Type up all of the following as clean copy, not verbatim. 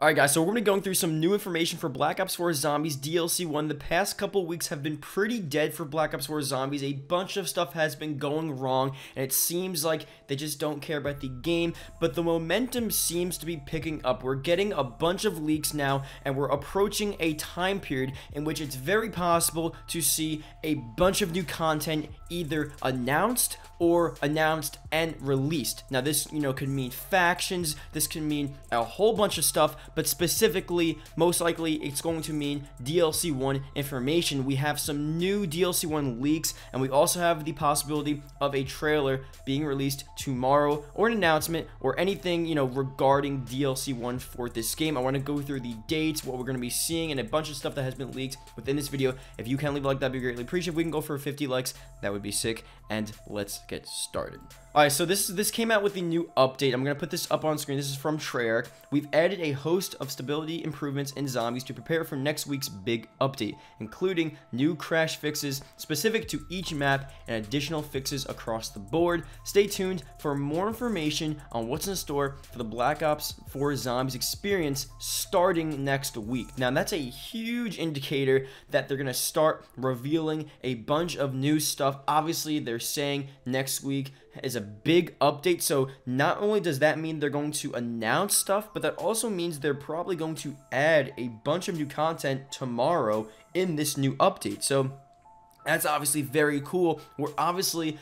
Alright guys, so we're going to be going through some new information for Black Ops 4 Zombies DLC 1. The past couple weeks have been pretty dead for Black Ops 4 Zombies. A bunch of stuff has been going wrong, and it seems like they just don't care about the game, but the momentum seems to be picking up. We're getting a bunch of leaks now, and we're approaching a time period in which it's very possible to see a bunch of new content either announced or announced and released. Now this, could mean factions, this can mean a whole bunch of stuff, but specifically, most likely, it's going to mean DLC 1 information. We have some new DLC 1 leaks, and we also have the possibility of a trailer being released tomorrow, or an announcement, or anything, regarding DLC 1 for this game. I want to go through the dates, what we're going to be seeing, and a bunch of stuff that has been leaked within this video. If you can leave a like, that'd be greatly appreciated. If we can go for 50 likes, that would be sick, and let's get started. Alright, so this came out with the new update. I'm going to put this up on screen. This is from Treyarch. We've added a host of stability improvements in Zombies to prepare for next week's big update, including new crash fixes specific to each map and additional fixes across the board. Stay tuned for more information on what's in store for the Black Ops 4 Zombies experience starting next week. Now, that's a huge indicator that they're going to start revealing a bunch of new stuff. Obviously, they're saying next week is a big update, so not only does that mean they're going to announce stuff, but that also means they're probably going to add a bunch of new content tomorrow in this new update. So that's obviously very cool. We're obviously,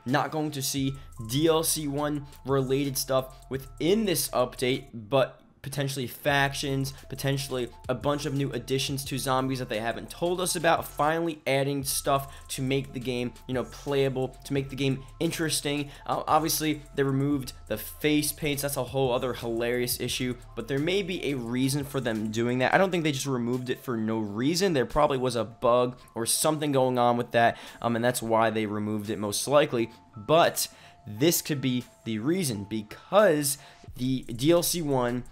not going to see DLC 1 related stuff within this update, but potentially factions, potentially a bunch of new additions to Zombies that they haven't told us about, finally adding stuff to make the game, playable, to make the game interesting. Obviously, they removed the face paints. That's a whole other hilarious issue, but there may be a reason for them doing that. I don't think they just removed it for no reason. There probably was a bug or something going on with that, and that's why they removed it most likely. But this could be the reason, because the DLC 1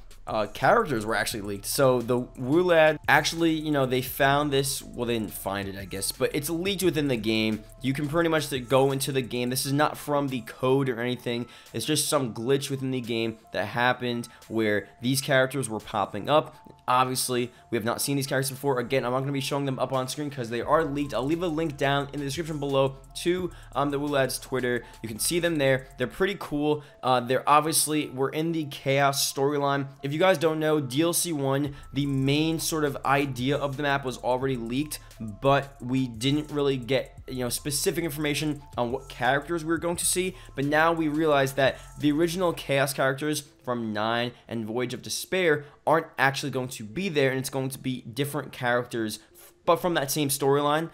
characters were actually leaked. So the Wulad actually, they found this. Well, they didn't find it, I guess, but it's leaked within the game. You can pretty much go into the game. This is not from the code or anything. It's just some glitch within the game that happened where these characters were popping up. Obviously, we have not seen these characters before. Again, I'm not going to be showing them up on screen because they are leaked. I'll leave a link down in the description below to the Wulad's Twitter. You can see them there. They're pretty cool. They're obviously, we're in the Chaos storyline. If you guys don't know, DLC 1, the main sort of idea of the map was already leaked, but we didn't really get specific information on what characters we were going to see. But now we realize that the original Chaos characters from 9 and Voyage of Despair aren't actually going to be there, and it's going to be different characters, but from that same storyline.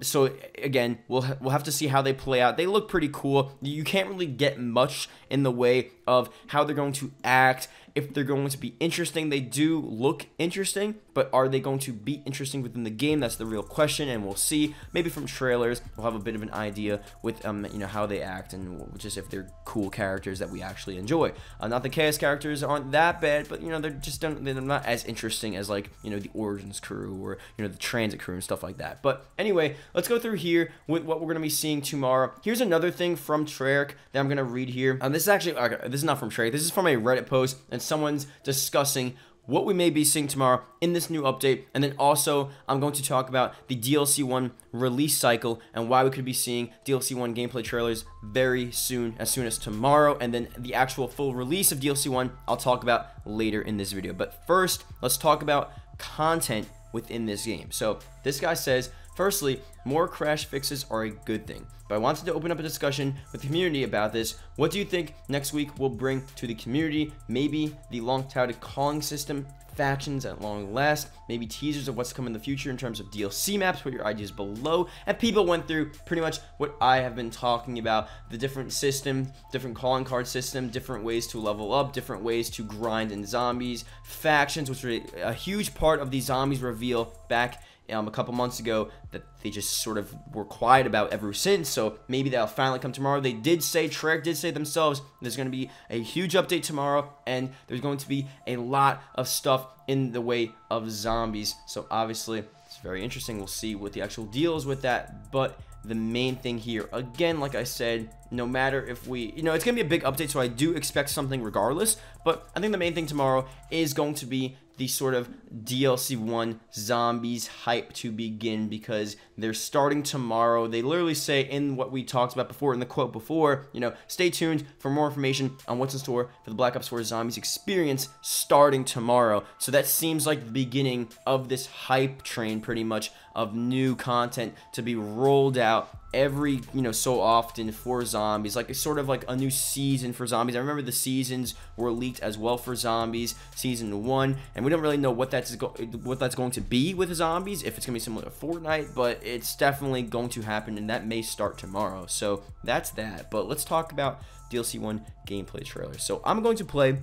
So again, we'll have to see how they play out. They look pretty cool. You can't really get much in the way of how they're going to act, if they're going to be interesting. They do look interesting, but are they going to be interesting within the game? That's the real question, and we'll see. Maybe from trailers, we'll have a bit of an idea with how they act, and just if they're cool characters that we actually enjoy. Not the Chaos characters aren't that bad, but they're not as interesting as the Origins crew or the Transit crew and stuff like that. But anyway, let's go through here with what we're going to be seeing tomorrow. Here's another thing from Treyarch that I'm going to read here. This is actually, this is not from Treyarch. This is from a Reddit post, and someone's discussing what we may be seeing tomorrow in this new update. And then also, I'm going to talk about the DLC 1 release cycle and why we could be seeing DLC 1 gameplay trailers very soon, as soon as tomorrow. And then the actual full release of DLC 1, I'll talk about later in this video. But first, let's talk about content within this game. So this guy says, firstly, more crash fixes are a good thing, but I wanted to open up a discussion with the community about this. What do you think next week will bring to the community? Maybe the long-touted calling system, factions at long last, maybe teasers of what's coming in the future in terms of DLC maps. Put your ideas below. And people went through pretty much what I have been talking about, the different system, different calling card system, different ways to level up, different ways to grind in Zombies, factions, which were a huge part of the Zombies reveal back a couple months ago that they just sort of were quiet about ever since. So maybe that'll finally come tomorrow. They did say, Treyarch did say themselves, there's going to be a huge update tomorrow, and there's going to be a lot of stuff in the way of Zombies. So obviously, it's very interesting. We'll see what the actual deal is with that. But the main thing here. Again, like I said, no matter if we, it's going to be a big update, so I do expect something regardless, but I think the main thing tomorrow is going to be the sort of DLC 1 zombies hype to begin, because they're starting tomorrow. They literally say in what we talked about before, in the quote before, stay tuned for more information on what's in store for the Black Ops 4 Zombies experience starting tomorrow. So that seems like the beginning of this hype train, pretty much, of new content to be rolled out every so often for zombies, like it's sort of like a new season for zombies. I remember the seasons were leaked as well for zombies, season 1, and we don't really know what that's going to be with zombies, if it's gonna be similar to Fortnite, but it's definitely going to happen, and that may start tomorrow. So that's that. But let's talk about DLC 1 gameplay trailer. So I'm going to play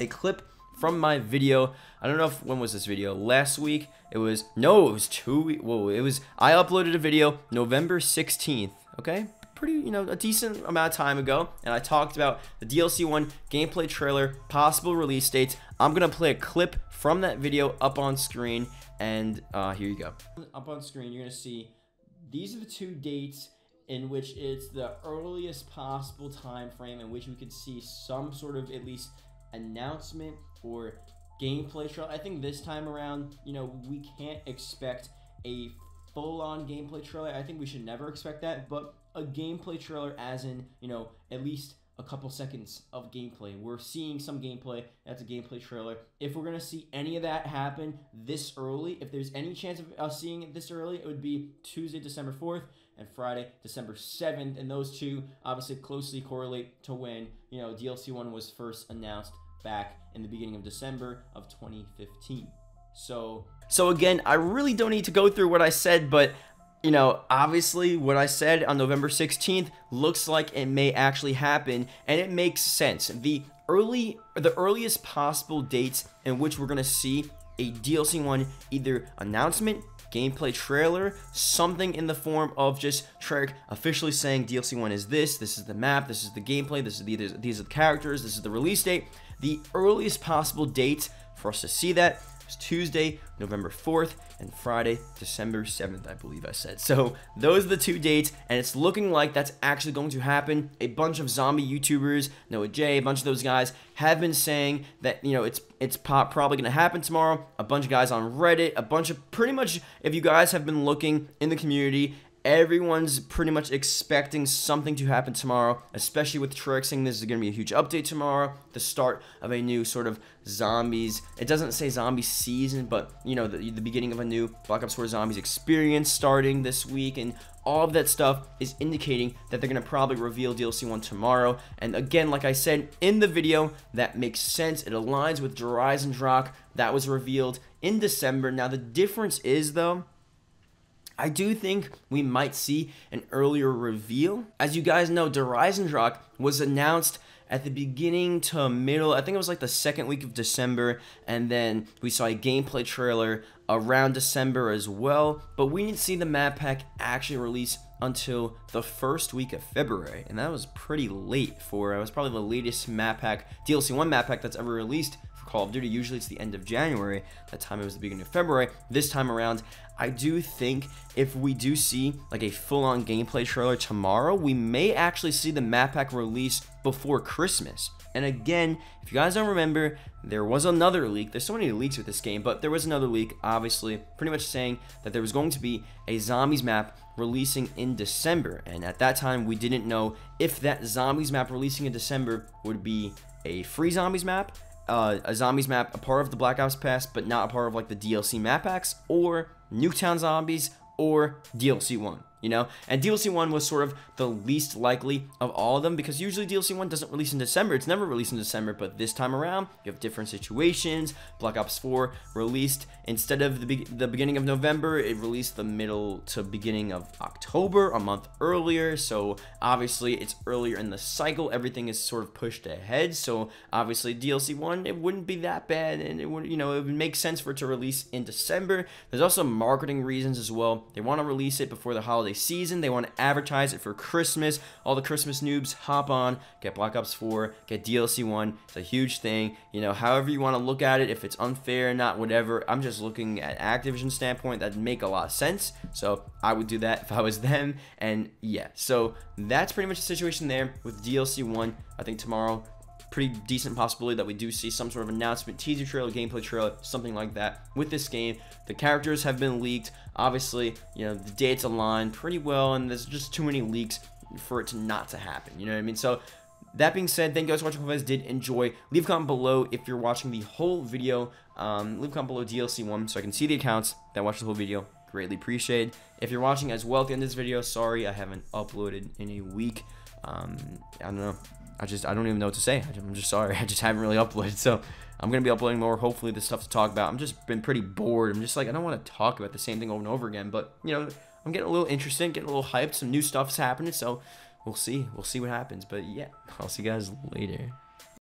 a clip from my video. I don't know when was this video, last week? It was 2 weeks. Whoa, I uploaded a video November 16th, okay? Pretty, a decent amount of time ago, and I talked about the DLC 1 gameplay trailer, possible release dates. I'm gonna play a clip from that video up on screen, and here you go. Up on screen, you're gonna see these are the 2 dates in which it's the earliest possible time frame in which we could see some sort of at least announcement or gameplay trailer. I think this time around, we can't expect a full-on gameplay trailer. I think we should never expect that, but a gameplay trailer as in, at least a couple seconds of gameplay. We're seeing some gameplay. That's a gameplay trailer. If we're going to see any of that happen this early, if there's any chance of us seeing it this early, it would be Tuesday, December 4th and Friday, December 7th. And those two obviously closely correlate to when, DLC 1 was first announced back in the beginning of December of 2015. So again, I really don't need to go through what I said, but obviously what I said on November 16th looks like it may actually happen, and it makes sense. The earliest possible dates in which we're going to see a DLC 1 either announcement, gameplay trailer, something in the form of just Treyarch officially saying DLC 1 is this is the map, this is the gameplay, these are the characters, this is the release date. The earliest possible date for us to see that is Tuesday, November 4th, and Friday, December 7th, I believe I said. So those are the 2 dates, and it's looking like that's actually going to happen. A bunch of zombie YouTubers, Noah J, a bunch of those guys have been saying that, it's probably going to happen tomorrow. A bunch of guys on Reddit, a bunch of, pretty much, if you guys have been looking in the community, everyone's pretty much expecting something to happen tomorrow, especially with Treyarch saying this is going to be a huge update tomorrow, the start of a new sort of zombies. It doesn't say zombie season, but, the beginning of a new Black Ops 4 Zombies experience starting this week, and all of that stuff is indicating that they're going to probably reveal DLC 1 tomorrow. And again, like I said in the video, that makes sense. It aligns with Horizon Rock that was revealed in December. Now, the difference is, though, I do think we might see an earlier reveal. As you guys know, Horizon Rock was announced at the beginning to middle, I think it was like the 2nd week of December, and then we saw a gameplay trailer around December as well, but we didn't see the map pack actually release until the 1st week of February, and that was pretty late it was probably the latest map pack, DLC 1 map pack that's ever released for Call of Duty. Usually it's the end of January. That time it was the beginning of February. This time around, I do think if we do see like a full-on gameplay trailer tomorrow, we may actually see the map pack release before Christmas. And again, if you guys don't remember, there was another leak. There's so many leaks with this game, but there was another leak, obviously, pretty much saying that there was going to be a zombies map releasing in December. And at that time, we didn't know if that zombies map releasing in December would be a free zombies map, a zombies map, a part of the Black Ops Pass, but not a part of like the DLC map packs, or Nuketown Zombies, or DLC 1, And DLC 1 was sort of the least likely of all of them, because usually DLC 1 doesn't release in December. It's never released in December, but this time around, you have different situations. Black Ops 4 released, instead of the beginning of November, it released the middle to beginning of October, a month earlier. So obviously, it's earlier in the cycle. Everything is sort of pushed ahead. So obviously, DLC 1, it wouldn't be that bad, and it would, it would make sense for it to release in December. There's also marketing reasons as well. They want to release it before the holiday season. They want to advertise it for Christmas. All the Christmas noobs hop on, get Black Ops 4, get DLC 1. It's a huge thing. You know, however you want to look at it, if it's unfair or not, whatever. I'm just looking at Activision's standpoint. That'd make a lot of sense. So I would do that if I was them. And yeah, so that's pretty much the situation there with DLC 1. I think tomorrow, pretty decent possibility that we do see some sort of announcement, teaser trailer, gameplay trailer, something like that with this game. The characters have been leaked. Obviously, you know, the dates align pretty well, and there's just too many leaks for it to not to happen. You know what I mean? So that being said, thank you guys for watching. Hope you guys did enjoy. Leave a comment below if you're watching the whole video. Leave a comment below DLC 1 so I can see the accounts that watched the whole video. Greatly appreciated. If you're watching as well at the end of this video, sorry I haven't uploaded in a week. I don't know. I don't even know what to say. I'm just sorry. I just haven't really uploaded. So I'm going to be uploading more. Hopefully there's stuff to talk about. I'm just been pretty bored. I'm just like, I don't want to talk about the same thing over and over again. But, you know, I'm getting a little interested, getting a little hyped. Some new stuff's happening. So we'll see. We'll see what happens. But yeah, I'll see you guys later.